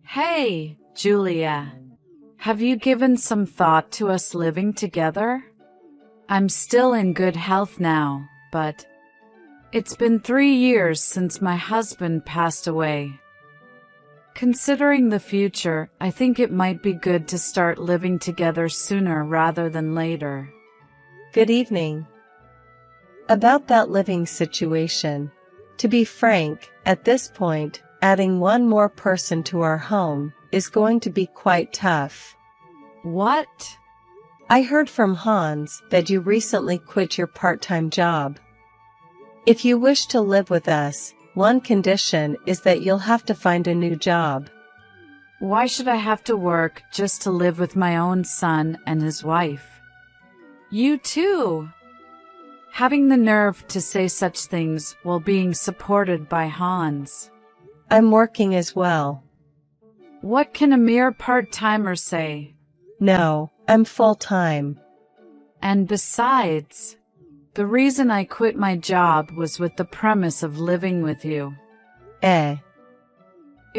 Hey, Julia. Have you given some thought to us living together? I'm still in good health now, but it's been 3 years since my husband passed away. Considering the future, I think it might be good to start living together sooner rather than later. Good evening. About that living situation. To be frank, at this point, adding one more person to our home is going to be quite tough. What? I heard from Hans that you recently quit your part-time job. If you wish to live with us, one condition is that you'll have to find a new job. Why should I have to work just to live with my own son and his wife? You too! Having the nerve to say such things while being supported by Hans. I'm working as well. What can a mere part-timer say? No, I'm full-time. And besides, the reason I quit my job was with the premise of living with you. It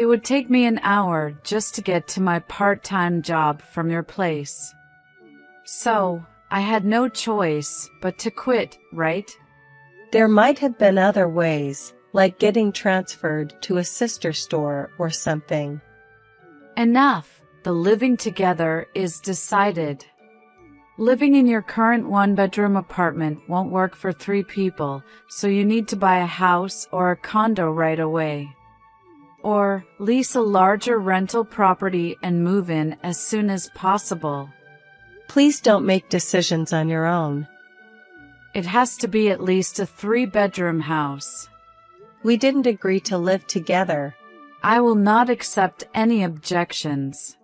would take me an hour just to get to my part-time job from your place. So, I had no choice but to quit, right? There might have been other ways, like getting transferred to a sister store or something. Enough. The living together is decided. Living in your current one-bedroom apartment won't work for 3 people, so you need to buy a house or a condo right away. Or lease a larger rental property and move in as soon as possible. Please don't make decisions on your own. It has to be at least a 3-bedroom house. We didn't agree to live together. I will not accept any objections.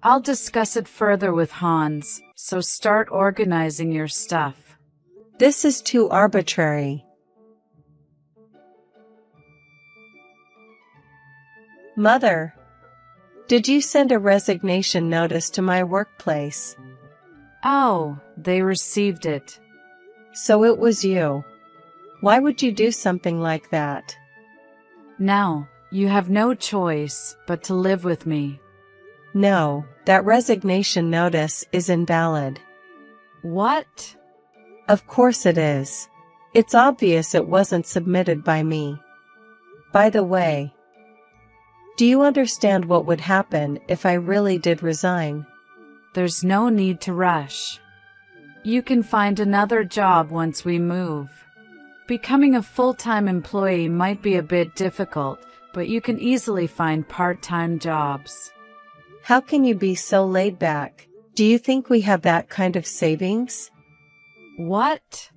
I'll discuss it further with Hans, so start organizing your stuff. This is too arbitrary. Mother, did you send a resignation notice to my workplace? Oh, they received it. So it was you. Why would you do something like that? Now, you have no choice but to live with me. No, that resignation notice is invalid. What? Of course it is. It's obvious it wasn't submitted by me. By the way, do you understand what would happen if I really did resign? There's no need to rush. You can find another job once we move. Becoming a full-time employee might be a bit difficult, but you can easily find part-time jobs. How can you be so laid back? Do you think we have that kind of savings? What?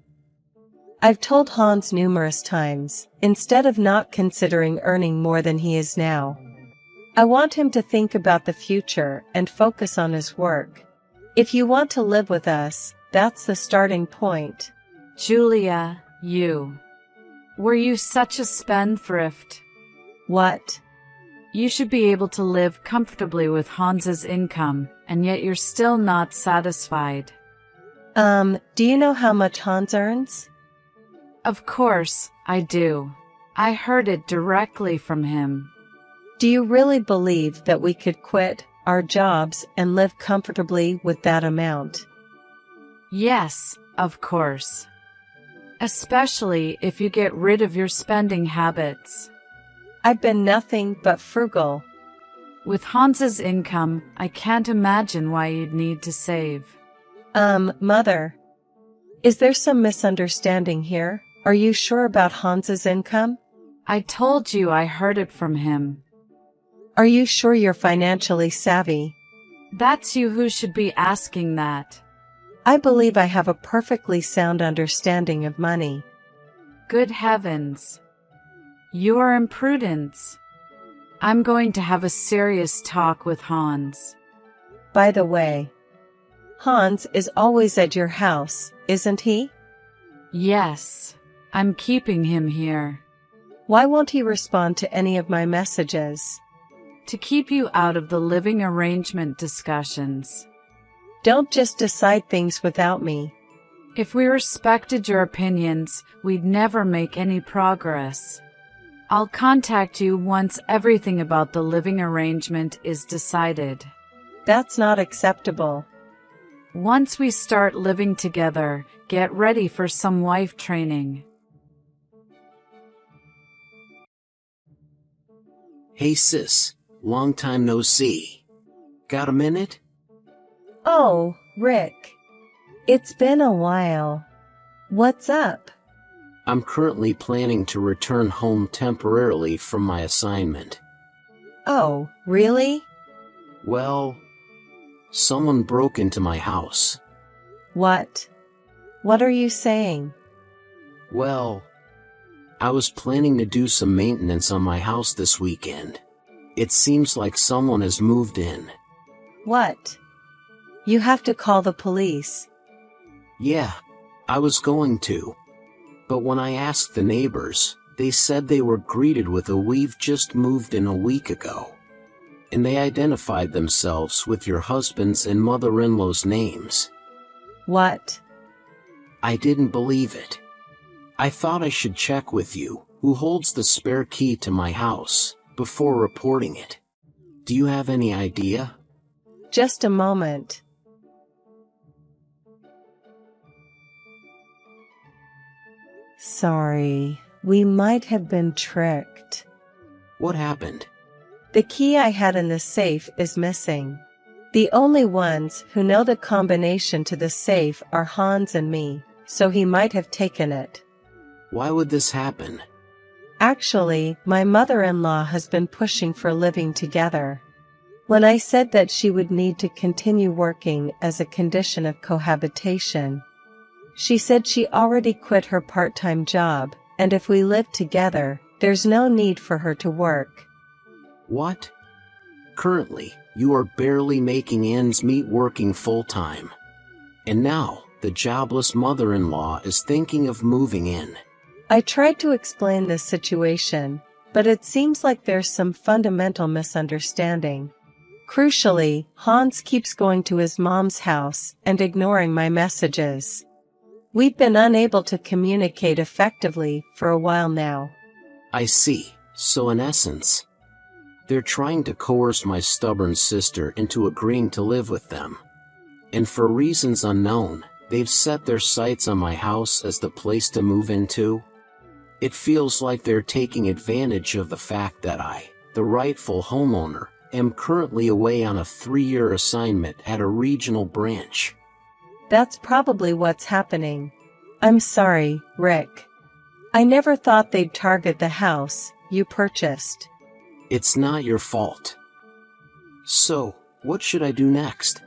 I've told Hans numerous times, instead of not considering earning more than he is now. I want him to think about the future and focus on his work. If you want to live with us, that's the starting point. Julia, were you such a spendthrift? What? You should be able to live comfortably with Hans's income, and yet you're still not satisfied. Do you know how much Hans earns? Of course, I do. I heard it directly from him. Do you really believe that we could quit our jobs and live comfortably with that amount? Yes, of course. Especially if you get rid of your spending habits. I've been nothing but frugal. With Hans's income, I can't imagine why you'd need to save. Mother. Is there some misunderstanding here? Are you sure about Hans's income? I told you I heard it from him. Are you sure you're financially savvy? That's you who should be asking that. I believe I have a perfectly sound understanding of money. Good heavens. Your imprudence. I'm going to have a serious talk with Hans. By the way, Hans is always at your house, isn't he? Yes, I'm keeping him here. Why won't he respond to any of my messages? To keep you out of the living arrangement discussions. Don't just decide things without me. If we respected your opinions, we'd never make any progress. I'll contact you once everything about the living arrangement is decided. That's not acceptable. Once we start living together, get ready for some wife training. Hey sis, long time no see. Got a minute? Oh, Rick. It's been a while. What's up? I'm currently planning to return home temporarily from my assignment. Oh, really? Well, someone broke into my house. What? What are you saying? Well, I was planning to do some maintenance on my house this weekend. It seems like someone has moved in. What? You have to call the police. Yeah, I was going to. But when I asked the neighbors, they said they were greeted with a "we've just moved in a week ago." And they identified themselves with your husband's and mother-in-law's names. What? I didn't believe it. I thought I should check with you, who holds the spare key to my house, before reporting it. Do you have any idea? Just a moment. Sorry, we might have been tricked. What happened? The key I had in the safe is missing. The only ones who know the combination to the safe are Hans and me, so he might have taken it. Why would this happen? Actually, my mother-in-law has been pushing for living together. When I said that she would need to continue working as a condition of cohabitation, she said she already quit her part-time job, and if we live together, there's no need for her to work. What? Currently, you are barely making ends meet working full-time. And now, the jobless mother-in-law is thinking of moving in. I tried to explain this situation, but it seems like there's some fundamental misunderstanding. Crucially, Hans keeps going to his mom's house and ignoring my messages. We've been unable to communicate effectively for a while now. I see. So in essence, they're trying to coerce my stubborn sister into agreeing to live with them. And for reasons unknown, they've set their sights on my house as the place to move into. It feels like they're taking advantage of the fact that I, the rightful homeowner, am currently away on a 3-year assignment at a regional branch. That's probably what's happening. I'm sorry, Rick. I never thought they'd target the house you purchased. It's not your fault. So, what should I do next?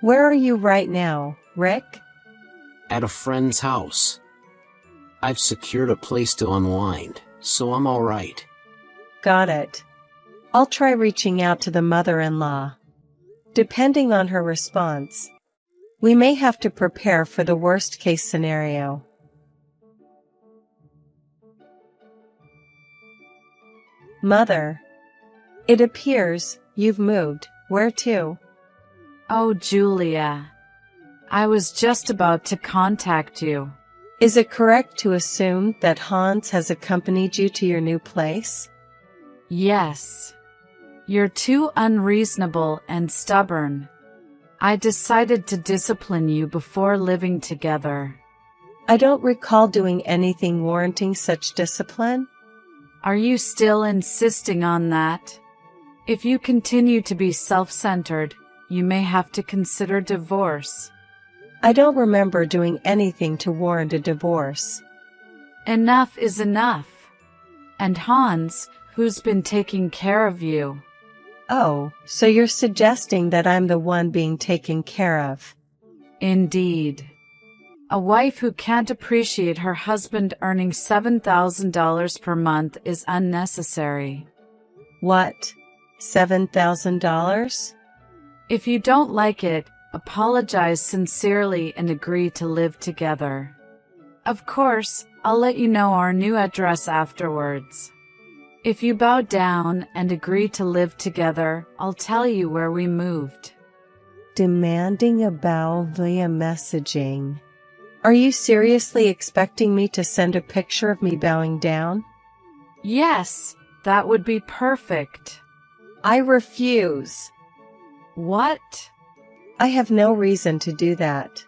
Where are you right now, Rick? At a friend's house. I've secured a place to unwind, so I'm all right. Got it. I'll try reaching out to the mother-in-law. Depending on her response, we may have to prepare for the worst-case scenario. Mother. It appears you've moved. Where to? Oh, Julia. I was just about to contact you. Is it correct to assume that Hans has accompanied you to your new place? Yes. You're too unreasonable and stubborn. I decided to discipline you before living together. I don't recall doing anything warranting such discipline. Are you still insisting on that? If you continue to be self-centered, you may have to consider divorce. I don't remember doing anything to warrant a divorce. Enough is enough. And Hans, who's been taking care of you? Oh, so you're suggesting that I'm the one being taken care of? Indeed. A wife who can't appreciate her husband earning $7,000 per month is unnecessary. What? $7,000? If you don't like it, apologize sincerely and agree to live together. Of course, I'll let you know our new address afterwards. If you bow down and agree to live together, I'll tell you where we moved. Demanding a bow via messaging. Are you seriously expecting me to send a picture of me bowing down? Yes, that would be perfect. I refuse. What? I have no reason to do that.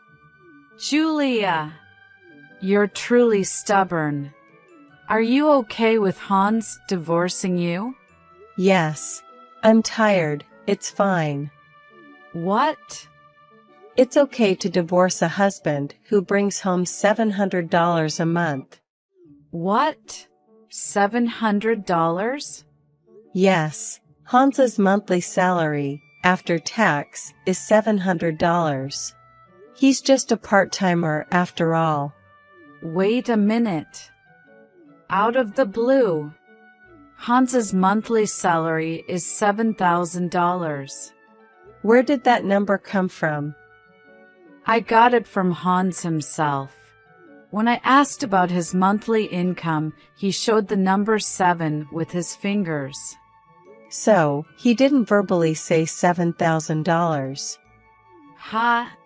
Julia, you're truly stubborn. Are you okay with Hans divorcing you? Yes. I'm tired, it's fine. What? It's okay to divorce a husband who brings home $700 a month. What? $700? Yes. Hans's monthly salary, after tax, is $700. He's just a part-timer after all. Wait a minute. Out of the blue, Hans's monthly salary is $7,000. Where did that number come from? I got it from Hans himself. When I asked about his monthly income, he showed the number 7 with his fingers. So, he didn't verbally say $7,000. Ha!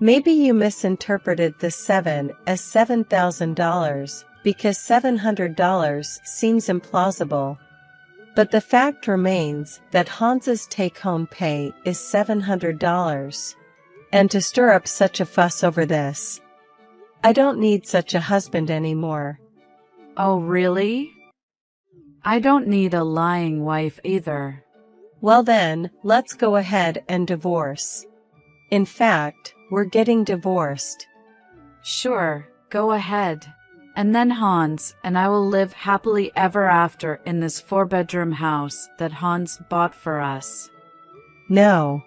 Maybe you misinterpreted the 7 as $7,000 because $700 seems implausible. But the fact remains that Hans's take-home pay is $700. And to stir up such a fuss over this, I don't need such a husband anymore. Oh, really? I don't need a lying wife either. Well then, let's go ahead and divorce. In fact, we're getting divorced. Sure, go ahead. And then Hans and I will live happily ever after in this 4-bedroom house that Hans bought for us. No.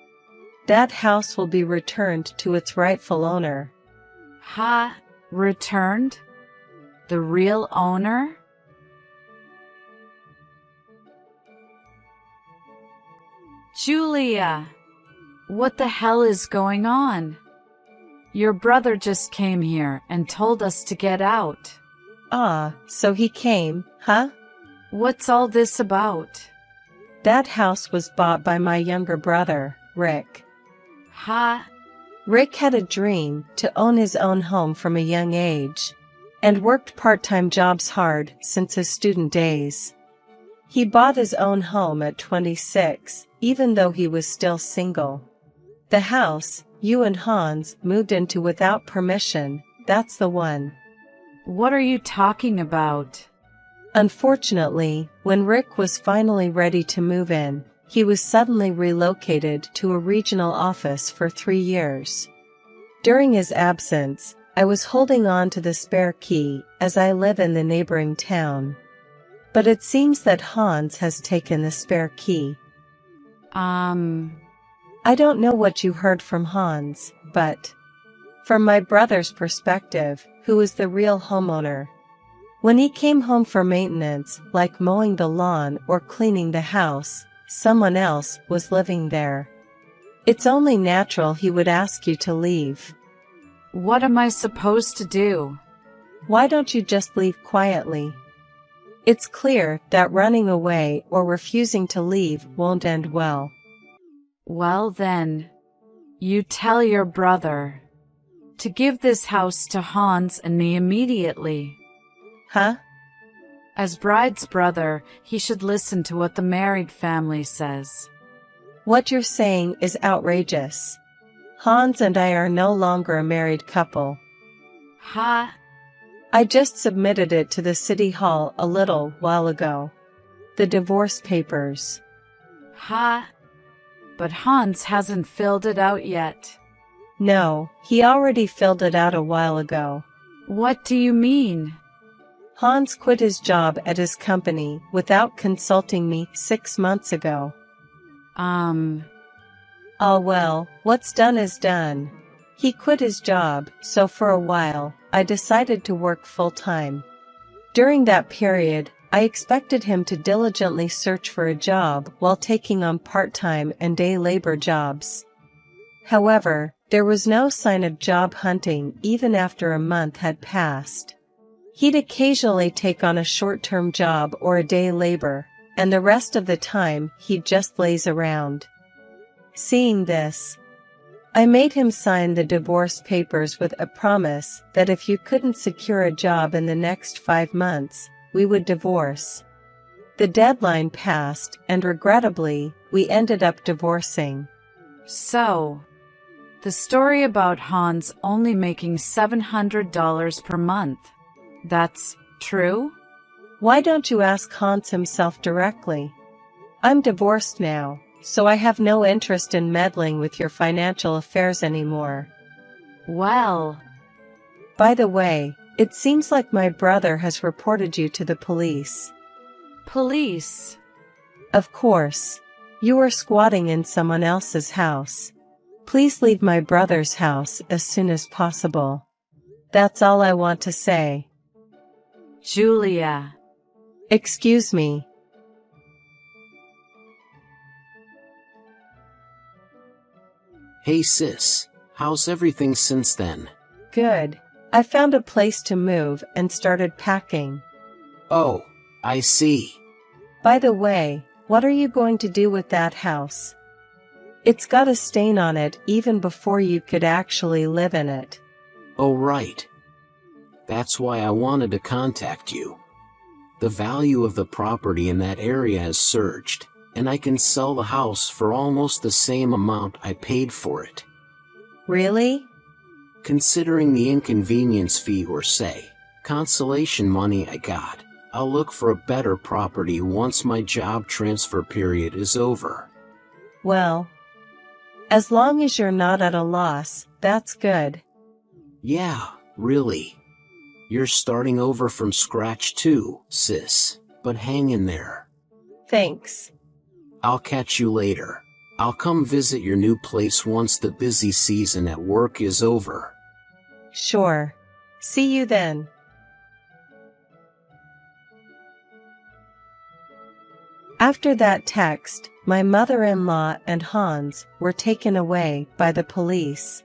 That house will be returned to its rightful owner. Ha! Returned? The real owner? Julia! What the hell is going on? Your brother just came here and told us to get out. Ah, so he came, huh? What's all this about? That house was bought by my younger brother, Rick. Ha! Rick had a dream to own his own home from a young age, and worked part-time jobs hard since his student days. He bought his own home at 26, even though he was still single. The house you and Hans moved into without permission, that's the one. What are you talking about? Unfortunately, when Rick was finally ready to move in, he was suddenly relocated to a regional office for 3 years. During his absence, I was holding on to the spare key as I live in the neighboring town. But it seems that Hans has taken the spare key. I don't know what you heard from Hans, but from my brother's perspective, who is the real homeowner, when he came home for maintenance, like mowing the lawn or cleaning the house, someone else was living there. It's only natural he would ask you to leave. What am I supposed to do? Why don't you just leave quietly? It's clear that running away or refusing to leave won't end well. Well then, you tell your brother to give this house to Hans and me immediately. Huh? As bride's brother, he should listen to what the married family says. What you're saying is outrageous. Hans and I are no longer a married couple. Ha! I just submitted it to the city hall a little while ago. The divorce papers. Ha! But Hans hasn't filled it out yet. No, he already filled it out a while ago. What do you mean? Hans quit his job at his company without consulting me 6 months ago. Oh well, what's done is done. He quit his job, so for a while, I decided to work full-time. During that period, I expected him to diligently search for a job while taking on part-time and day labor jobs. However, there was no sign of job hunting even after a month had passed. He'd occasionally take on a short-term job or a day labor, and the rest of the time he'd just laze around. Seeing this, I made him sign the divorce papers with a promise that if you couldn't secure a job in the next 5 months, we would divorce. The deadline passed, and regrettably, we ended up divorcing. So, the story about Hans only making $700 per month, that's true? Why don't you ask Hans himself directly? I'm divorced now, so I have no interest in meddling with your financial affairs anymore. Well, By the way, it seems like my brother has reported you to the police. police. Of course. You were squatting in someone else's house. Please leave my brother's house as soon as possible. That's all I want to say. Julia. Excuse me. Hey sis, how's everything since then? Good. I found a place to move and started packing. Oh, I see. By the way, what are you going to do with that house? It's got a stain on it even before you could actually live in it. Oh right. That's why I wanted to contact you. The value of the property in that area has surged, and I can sell the house for almost the same amount I paid for it. Really? Considering the inconvenience fee or say, consolation money I got, I'll look for a better property once my job transfer period is over. Well, as long as you're not at a loss, that's good. Yeah, really. You're starting over from scratch too, sis, but hang in there. Thanks. I'll catch you later. I'll come visit your new place once the busy season at work is over. Sure. See you then. After that text, my mother-in-law and Hans were taken away by the police.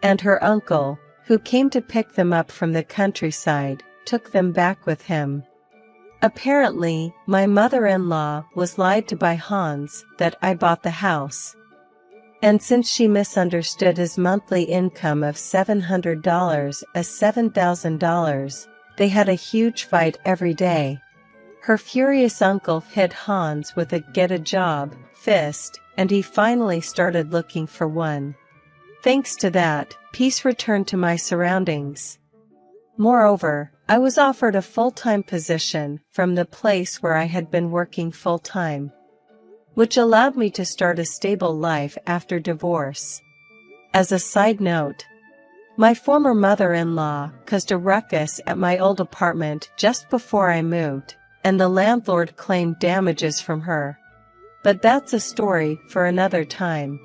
And her uncle, who came to pick them up from the countryside, took them back with him. Apparently, my mother-in-law was lied to by Hans that I bought the house. And since she misunderstood his monthly income of $700 as $7,000, they had a huge fight every day. Her furious uncle hit Hans with a "get a job" fist, and he finally started looking for one. Thanks to that, peace returned to my surroundings. Moreover, I was offered a full-time position from the place where I had been working full-time, which allowed me to start a stable life after divorce. As a side note, my former mother-in-law caused a ruckus at my old apartment just before I moved, and the landlord claimed damages from her. But that's a story for another time.